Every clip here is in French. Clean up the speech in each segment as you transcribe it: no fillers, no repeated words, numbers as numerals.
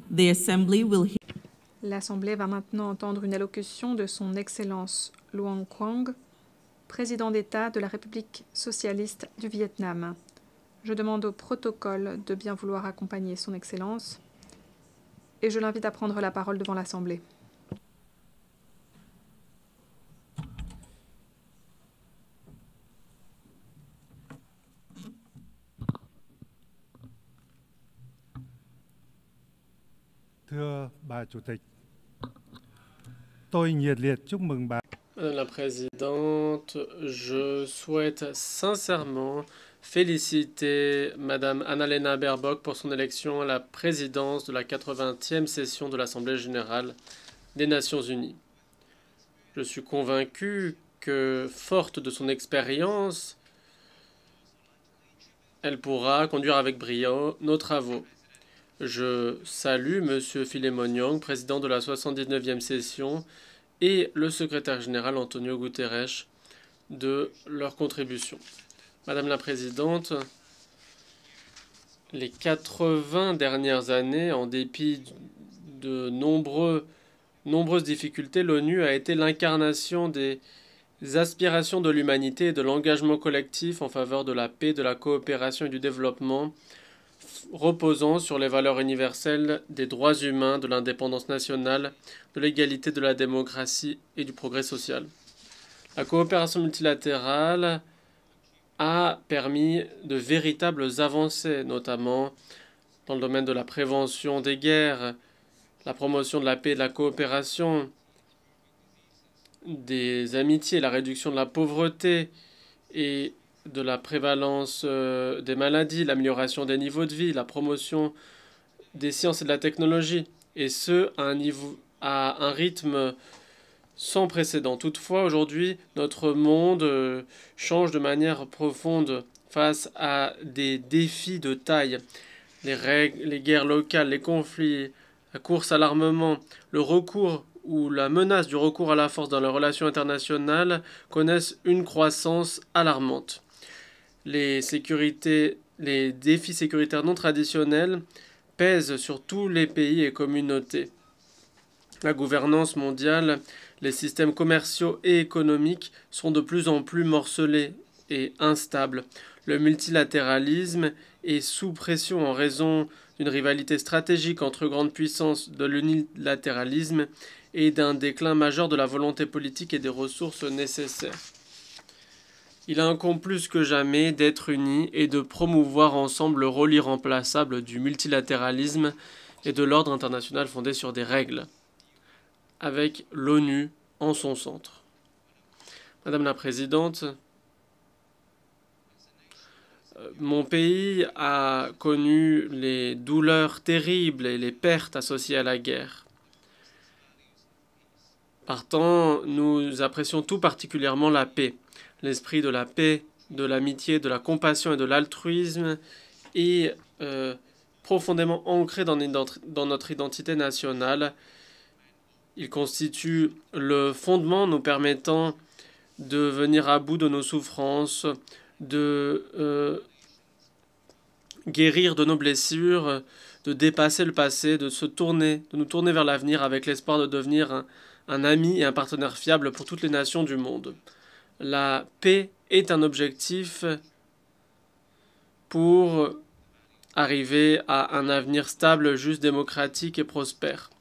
The Assembly will hear L'Assemblée va maintenant entendre une allocution de Son Excellence Luong Quang, président d'État de la République socialiste du Vietnam. Je demande au protocole de bien vouloir accompagner Son Excellence et je l'invite à prendre la parole devant l'Assemblée. Thưa bà Chủ tịch, tôi nhiệt liệt chúc mừng bà. Madame la Présidente, je souhaite sincèrement féliciter Madame Annalena Baerbock pour son élection à la présidence de la 80e session de l'Assemblée générale des Nations unies. Je suis convaincu que, forte de son expérience, elle pourra conduire avec brio nos travaux. Je salue Monsieur Philemon Young, président de la 79e session, et le secrétaire général Antonio Guterres de leur contribution. Madame la Présidente, les 80 dernières années, en dépit de nombreuses difficultés, l'ONU a été l'incarnation des aspirations de l'humanité et de l'engagement collectif en faveur de la paix, de la coopération et du développement, reposant sur les valeurs universelles des droits humains, de l'indépendance nationale, de l'égalité, de la démocratie et du progrès social. La coopération multilatérale a permis de véritables avancées, notamment dans le domaine de la prévention des guerres, la promotion de la paix et de la coopération, des amitiés, la réduction de la pauvreté et de la prévalence des maladies, l'amélioration des niveaux de vie, la promotion des sciences et de la technologie, et ce, à un rythme sans précédent. Toutefois, aujourd'hui, notre monde change de manière profonde face à des défis de taille. Les guerres locales, les conflits, la course à l'armement, le recours ou la menace du recours à la force dans les relations internationales connaissent une croissance alarmante. Les défis sécuritaires non traditionnels pèsent sur tous les pays et communautés. La gouvernance mondiale, les systèmes commerciaux et économiques sont de plus en plus morcelés et instables. Le multilatéralisme est sous pression en raison d'une rivalité stratégique entre grandes puissances, de l'unilatéralisme et d'un déclin majeur de la volonté politique et des ressources nécessaires. Il incombe plus que jamais d'être unis et de promouvoir ensemble le rôle irremplaçable du multilatéralisme et de l'ordre international fondé sur des règles, avec l'ONU en son centre. Madame la Présidente, mon pays a connu les douleurs terribles et les pertes associées à la guerre. Partant, nous apprécions tout particulièrement la paix. L'esprit de la paix, de l'amitié, de la compassion et de l'altruisme est profondément ancré dans notre identité nationale. Il constitue le fondement nous permettant de venir à bout de nos souffrances, de guérir de nos blessures, de dépasser le passé, de nous tourner vers l'avenir avec l'espoir de devenir un ami et un partenaire fiable pour toutes les nations du monde. La paix est un objectif pour arriver à un avenir stable, juste, démocratique et prospère.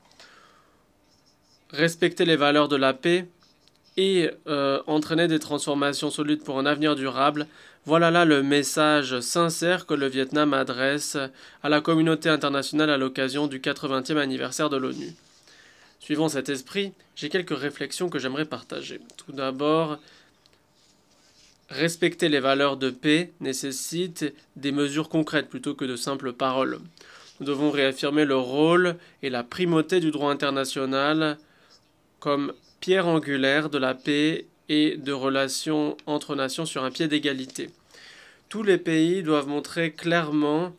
Respecter les valeurs de la paix et entraîner des transformations solides pour un avenir durable, voilà là le message sincère que le Vietnam adresse à la communauté internationale à l'occasion du 80e anniversaire de l'ONU. Suivant cet esprit, j'ai quelques réflexions que j'aimerais partager. Tout d'abord, respecter les valeurs de paix nécessite des mesures concrètes plutôt que de simples paroles. Nous devons réaffirmer le rôle et la primauté du droit international comme pierre angulaire de la paix et de relations entre nations sur un pied d'égalité. Tous les pays doivent montrer clairement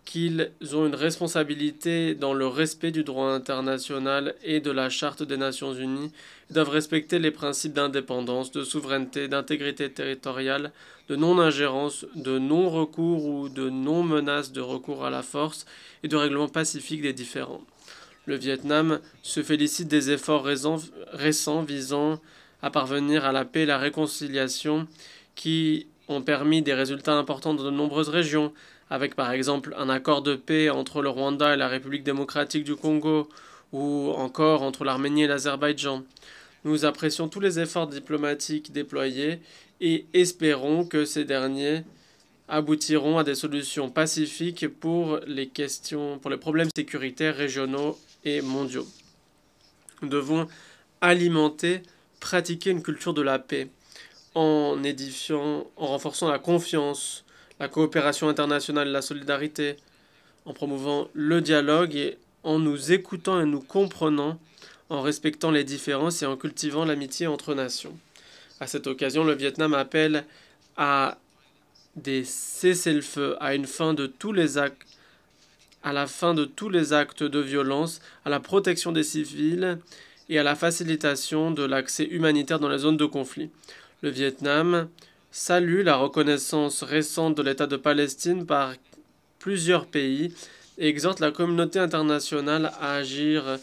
qu'ils ont une responsabilité dans le respect du droit international et de la Charte des Nations Unies. Ils doivent respecter les principes d'indépendance, de souveraineté, d'intégrité territoriale, de non-ingérence, de non-recours ou de non-menace de recours à la force et de règlement pacifique des différends. Le Vietnam se félicite des efforts récents visant à parvenir à la paix et la réconciliation qui ont permis des résultats importants dans de nombreuses régions, avec par exemple un accord de paix entre le Rwanda et la République démocratique du Congo, ou encore entre l'Arménie et l'Azerbaïdjan. Nous apprécions tous les efforts diplomatiques déployés et espérons que ces derniers aboutiront à des solutions pacifiques pour les problèmes sécuritaires régionaux et mondiaux. Nous devons pratiquer une culture de la paix en renforçant la confiance, la coopération internationale et la solidarité, en promouvant le dialogue et en nous écoutant et nous comprenant, en respectant les différences et en cultivant l'amitié entre nations. À cette occasion, le Vietnam appelle à des cessez-le-feu, à la fin de tous les actes de violence, à la protection des civils et à la facilitation de l'accès humanitaire dans les zones de conflit. Le Vietnam salue la reconnaissance récente de l'État de Palestine par plusieurs pays et exhorte la communauté internationale à agir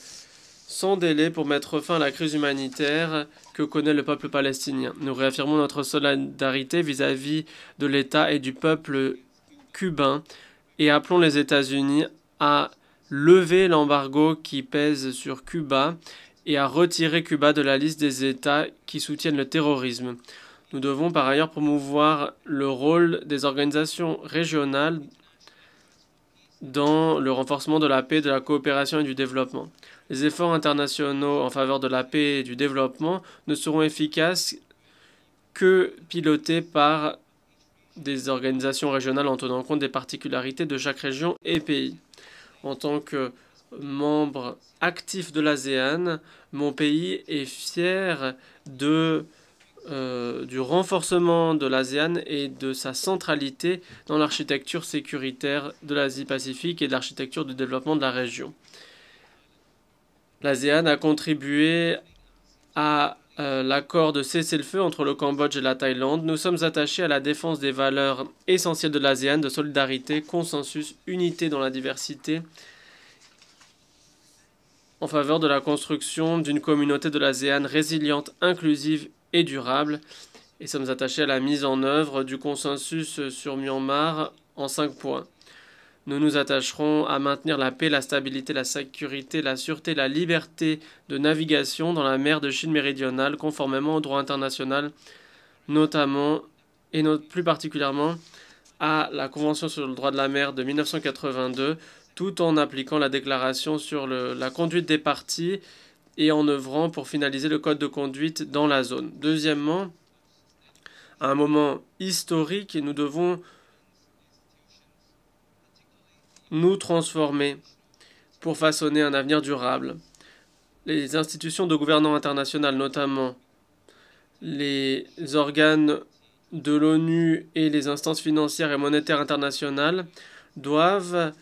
sans délai pour mettre fin à la crise humanitaire que connaît le peuple palestinien. Nous réaffirmons notre solidarité vis-à-vis de l'État et du peuple cubain et appelons les États-Unis à lever l'embargo qui pèse sur Cuba et à retirer Cuba de la liste des États qui soutiennent le terrorisme. Nous devons par ailleurs promouvoir le rôle des organisations régionales dans le renforcement de la paix, de la coopération et du développement. Les efforts internationaux en faveur de la paix et du développement ne seront efficaces que pilotés par des organisations régionales en tenant compte des particularités de chaque région et pays. En tant que membre actif de l'ASEAN, mon pays est fier du renforcement de l'ASEAN et de sa centralité dans l'architecture sécuritaire de l'Asie-Pacifique et de l'architecture du développement de la région. L'ASEAN a contribué à l'accord de cessez-le-feu entre le Cambodge et la Thaïlande. Nous sommes attachés à la défense des valeurs essentielles de l'ASEAN, de solidarité, consensus, unité dans la diversité, en faveur de la construction d'une communauté de l'ASEAN résiliente, inclusive et durable. Et sommes attachés à la mise en œuvre du consensus sur Myanmar en 5 points. Nous nous attacherons à maintenir la paix, la stabilité, la sécurité, la sûreté, la liberté de navigation dans la mer de Chine méridionale, conformément au droit international, notamment et plus particulièrement à la Convention sur le droit de la mer de 1982, tout en appliquant la déclaration sur la conduite des parties et en œuvrant pour finaliser le code de conduite dans la zone. Deuxièmement, à un moment historique, nous devons nous transformer pour façonner un avenir durable. Les institutions de gouvernance internationale, notamment les organes de l'ONU et les instances financières et monétaires internationales, doivent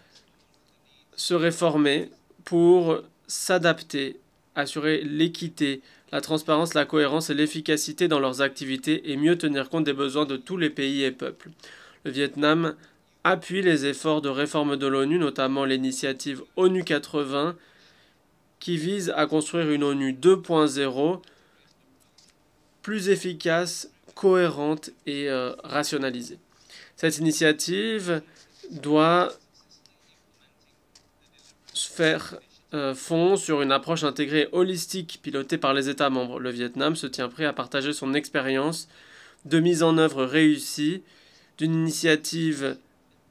se réformer pour s'adapter, assurer l'équité, la transparence, la cohérence et l'efficacité dans leurs activités et mieux tenir compte des besoins de tous les pays et peuples. Le Vietnam appuie les efforts de réforme de l'ONU, notamment l'initiative ONU 80, qui vise à construire une ONU 2.0 plus efficace, cohérente et rationalisée. Cette initiative doit faire fond sur une approche intégrée holistique pilotée par les États membres. Le Vietnam se tient prêt à partager son expérience de mise en œuvre réussie de l'initiative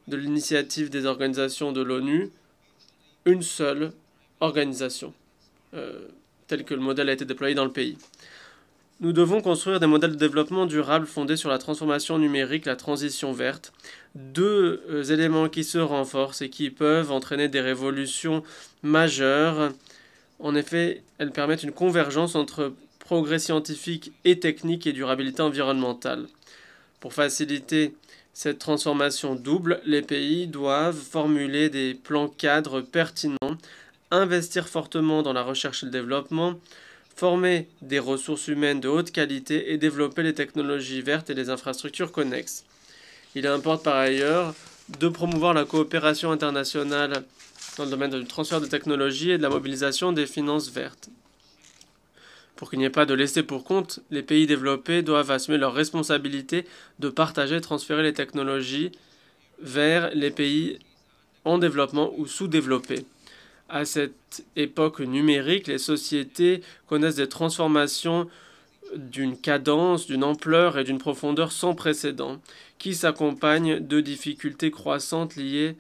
des organisations de l'ONU, une seule organisation, tel que le modèle a été déployé dans le pays. Nous devons construire des modèles de développement durable fondés sur la transformation numérique, la transition verte, deux éléments qui se renforcent et qui peuvent entraîner des révolutions majeures. En effet, elles permettent une convergence entre progrès scientifique et technique et durabilité environnementale. Pour faciliter cette transformation double, les pays doivent formuler des plans cadres pertinents, investir fortement dans la recherche et le développement, former des ressources humaines de haute qualité et développer les technologies vertes et les infrastructures connexes. Il importe par ailleurs de promouvoir la coopération internationale dans le domaine du transfert de technologies et de la mobilisation des finances vertes. Pour qu'il n'y ait pas de laisser pour compte, les pays développés doivent assumer leur responsabilité de partager et transférer les technologies vers les pays en développement ou sous-développés. À cette époque numérique, les sociétés connaissent des transformations d'une cadence, d'une ampleur et d'une profondeur sans précédent, qui s'accompagnent de difficultés croissantes liées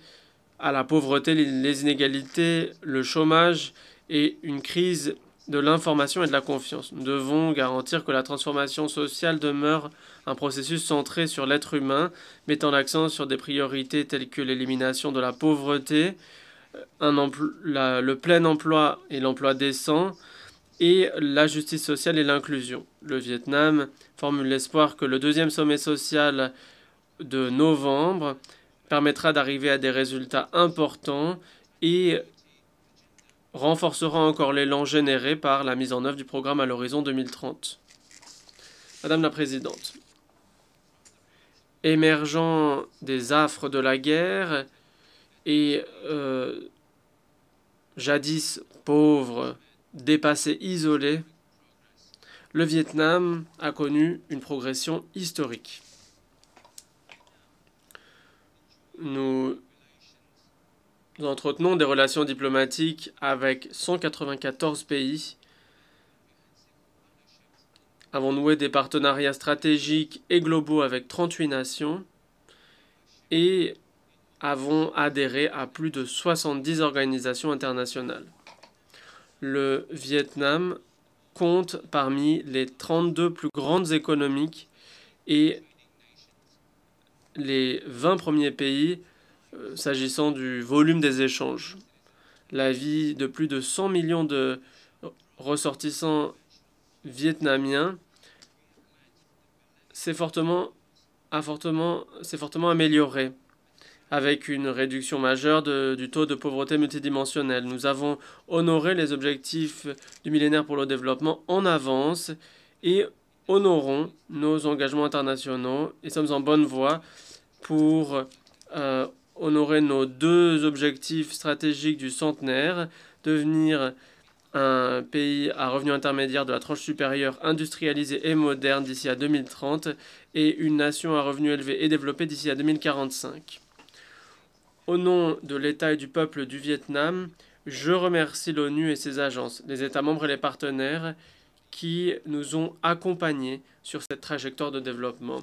à la pauvreté, les inégalités, le chômage et une crise de l'information et de la confiance. Nous devons garantir que la transformation sociale demeure un processus centré sur l'être humain, mettant l'accent sur des priorités telles que l'élimination de la pauvreté, le plein emploi et l'emploi décent, et la justice sociale et l'inclusion. Le Vietnam formule l'espoir que le deuxième sommet social de novembre permettra d'arriver à des résultats importants et renforcera encore l'élan généré par la mise en œuvre du programme à l'horizon 2030. Madame la Présidente, émergeant des affres de la guerre et jadis pauvre, dépassé, isolé, le Vietnam a connu une progression historique. Nous entretenons des relations diplomatiques avec 194 pays, avons noué des partenariats stratégiques et globaux avec 38 nations et avons adhéré à plus de 70 organisations internationales. Le Vietnam compte parmi les 32 plus grandes économies et les 20 premiers pays s'agissant du volume des échanges. La vie de plus de 100 millions de ressortissants vietnamiens s'est fortement améliorée, avec une réduction majeure du taux de pauvreté multidimensionnelle. Nous avons honoré les objectifs du millénaire pour le développement en avance et honorons nos engagements internationaux et sommes en bonne voie pour honorer nos 2 objectifs stratégiques du centenaire, devenir un pays à revenu intermédiaire de la tranche supérieure industrialisée et moderne d'ici à 2030 et une nation à revenu élevé et développée d'ici à 2045. Au nom de l'État et du peuple du Vietnam, je remercie l'ONU et ses agences, les États membres et les partenaires qui nous ont accompagnés sur cette trajectoire de développement.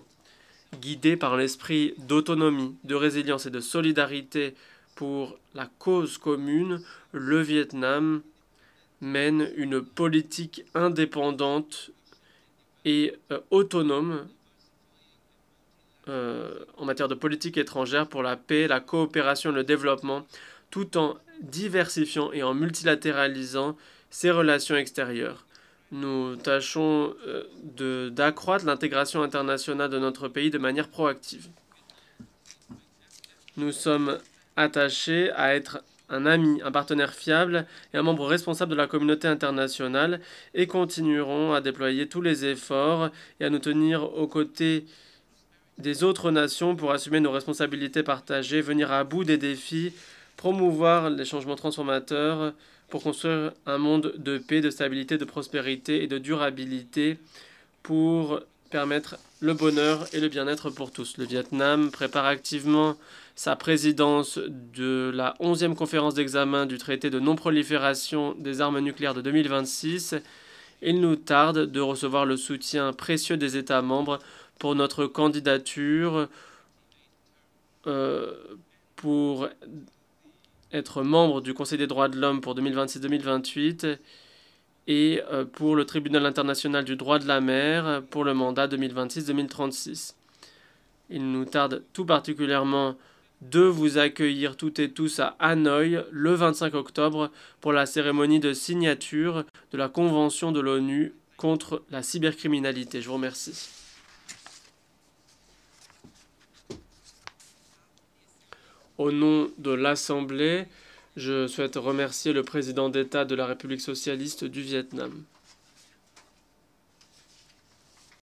Guidé par l'esprit d'autonomie, de résilience et de solidarité pour la cause commune, le Vietnam mène une politique indépendante et autonome en matière de politique étrangère pour la paix, la coopération et le développement, tout en diversifiant et en multilatéralisant ses relations extérieures. Nous tâchons d'accroître l'intégration internationale de notre pays de manière proactive. Nous sommes attachés à être un ami, un partenaire fiable et un membre responsable de la communauté internationale et continuerons à déployer tous les efforts et à nous tenir aux côtés des autres nations pour assumer nos responsabilités partagées, venir à bout des défis, promouvoir les changements transformateurs pour construire un monde de paix, de stabilité, de prospérité et de durabilité pour permettre le bonheur et le bien-être pour tous. Le Vietnam prépare activement sa présidence de la 11e conférence d'examen du traité de non-prolifération des armes nucléaires de 2026. Il nous tarde de recevoir le soutien précieux des États membres pour notre candidature pour être membre du Conseil des droits de l'homme pour 2026-2028 et pour le Tribunal international du droit de la mer pour le mandat 2026-2036. Il nous tarde tout particulièrement de vous accueillir toutes et tous à Hanoï le 25 octobre pour la cérémonie de signature de la Convention de l'ONU contre la cybercriminalité. Je vous remercie. Au nom de l'Assemblée, je souhaite remercier le président d'État de la République socialiste du Vietnam.